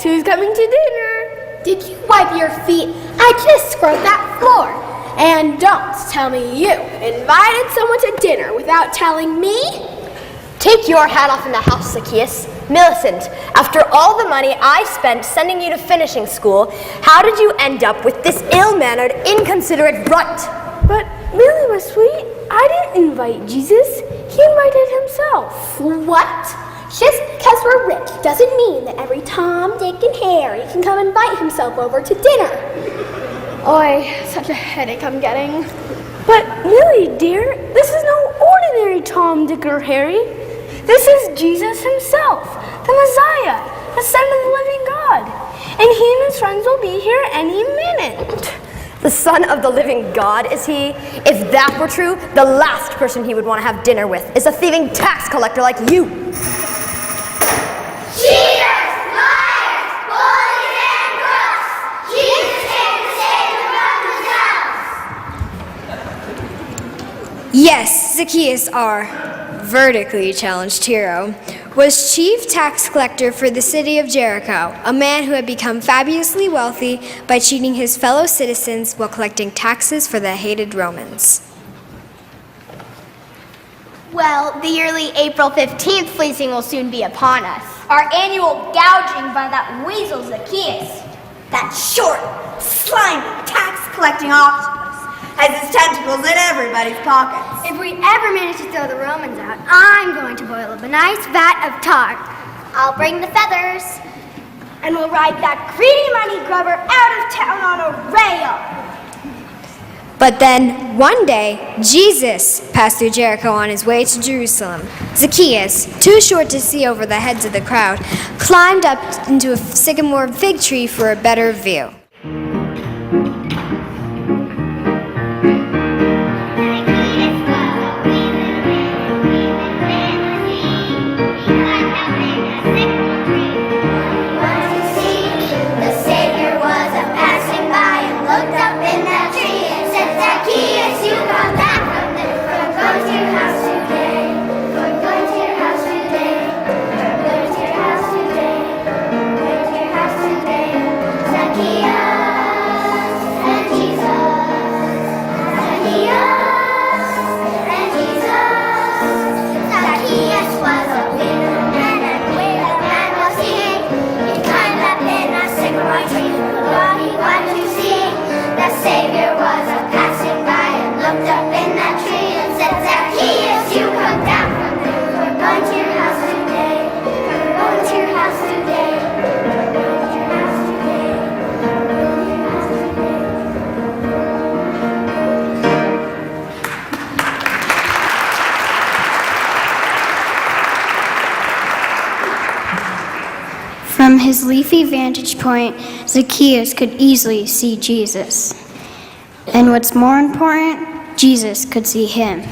who's coming to dinner? Did you wipe your feet? I just scrubbed that floor. And don't tell me you invited someone to dinner without telling me. Take your hat off in the house, Zacchaeus. Millicent, after all the money I spent sending you to finishing school, how did you end up with this ill-mannered, inconsiderate runt? But Millie was sweet. I didn't invite Jesus. He invited himself. What? Just because we're rich doesn't mean that every Tom, Dick, and Harry can come invite himself over to dinner. Oy, such a headache I'm getting. But Millie, dear, this is no ordinary Tom, Dick, or Harry. This is Jesus himself, the Messiah, the Son of the living God. And he and his friends will be here any minute. The Son of the living God, is he? If that were true, the last person he would want to have dinner with is a thieving tax collector like you. Cheaters, liars, bullies, and crooks! Jesus came to save them from themselves. Yes, Zacchaeus, our vertically challenged hero, was chief tax collector for the city of Jericho, a man who had become fabulously wealthy by cheating his fellow citizens while collecting taxes for the hated Romans. Well, the yearly April 15th fleecing will soon be upon us. Our annual gouging by that weasel Zacchaeus. That short, slimy, tax-collecting octopus has his tentacles in everybody's pockets. If we ever manage to throw the Romans out, I'm going to boil up a nice vat of tar. I'll bring the feathers. And we'll ride that greedy money grubber out of town on a rail. But then, one day, Jesus passed through Jericho on his way to Jerusalem. Zacchaeus, too short to see over the heads of the crowd, climbed up into a sycamore fig tree for a better view. From his leafy vantage point, Zacchaeus could easily see Jesus. And what's more important, Jesus could see him.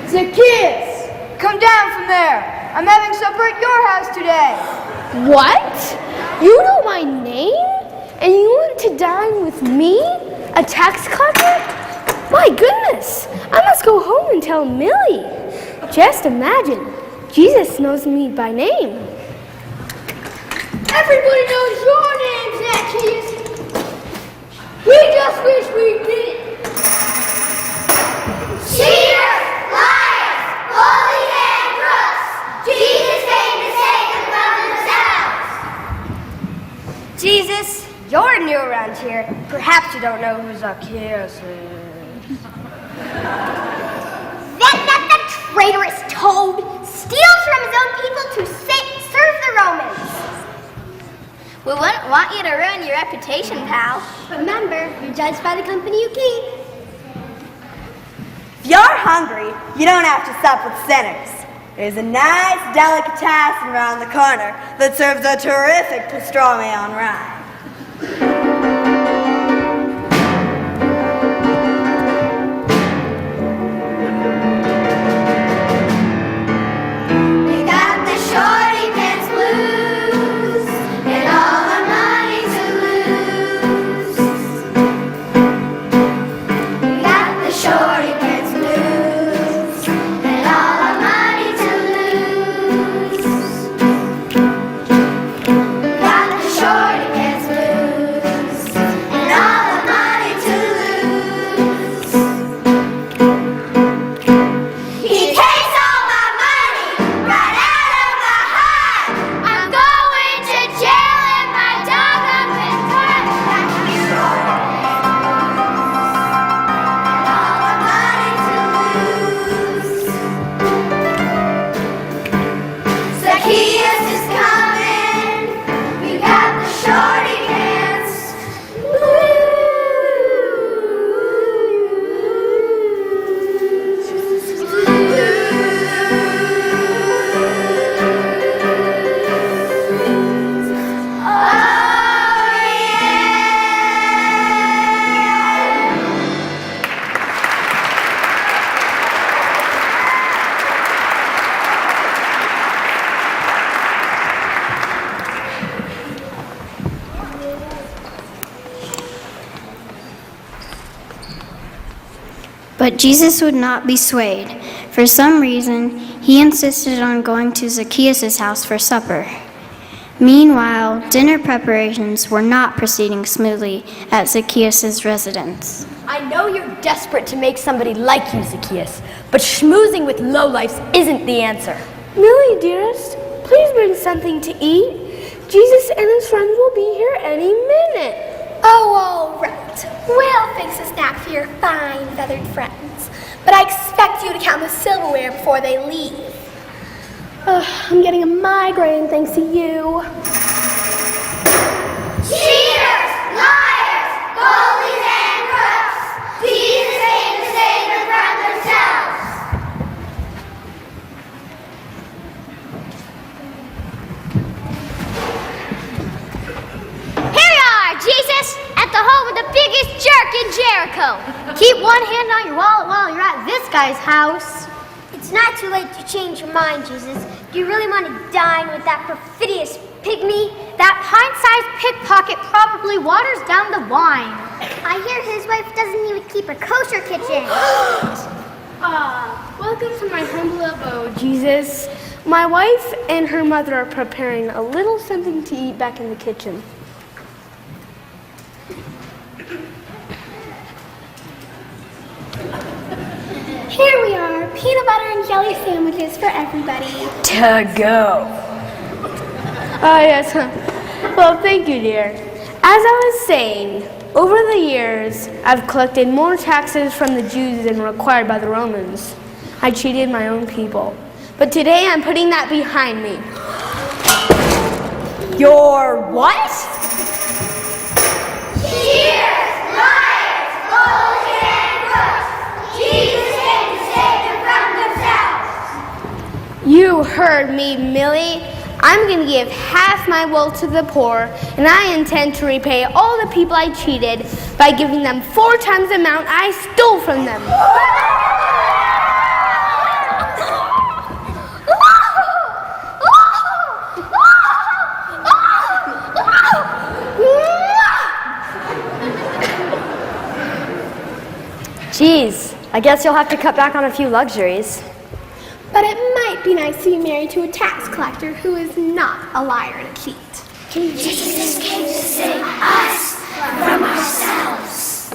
Zacchaeus, come down from there. I'm having supper at your house today. What? You know my name? And you want to dine with me? A tax collector? My goodness, I must go home and tell Millie. Just imagine, Jesus knows me by name. Everybody knows your name, Zacchaeus. We just wish we did. Cheaters, liars, bullies, and crooks! Jesus came to save them from themselves. Jesus, you're new around here. Perhaps you don't know who Zacchaeus is. That traitorous toad steals from his own people to serve the Romans. We wouldn't want you to ruin your reputation, pal. Remember, you're judged by the company you keep. If you're hungry, you don't have to sup with sinners. There's a nice delicatessen around the corner that serves a terrific pastrami on rye. Shorty pants blues, and all our money to lose. We got the shorty. But Jesus would not be swayed. For some reason, he insisted on going to Zacchaeus' house for supper. Meanwhile, dinner preparations were not proceeding smoothly at Zacchaeus' residence. I know you're desperate to make somebody like you, Zacchaeus, but schmoozing with lowlifes isn't the answer. Millie, dearest, please bring something to eat. Jesus and his friends will be here any minute. Oh, all right. We'll fix a snack for your fine feathered friends. But I expect you to count the silverware before they leave. I'm getting a migraine thanks to you. Cheaters, liars, bullies, and crooks. Jesus came to save them from themselves. Here you are, Jesus, at the home of the biggest jerk in Jericho. Keep one hand on your wallet while you're at this guy's house. It's not too late to change your mind, Jesus. Do you really want to dine with that perfidious pygmy? That pint-sized pickpocket probably waters down the wine. I hear his wife doesn't even keep a kosher kitchen. Welcome to my humble abode, Jesus. My wife and her mother are preparing a little something to eat back in the kitchen. Here we are, peanut butter and jelly sandwiches for everybody. To go. Oh, yes. Well, thank you, dear. As I was saying, over the years, I've collected more taxes from the Jews than required by the Romans. I cheated my own people. But today I'm putting that behind me. Your what? Cheaters, liars, bullies, and crooks. Jesus came to save them from themselves. You heard me, Millie. I'm going to give half my wealth to the poor, and I intend to repay all the people I cheated by giving them 4 times the amount I stole from them. Geez, I guess you'll have to cut back on a few luxuries. But it might be nice to be married to a tax collector who is not a liar and a cheat. Jesus came to save us from ourselves.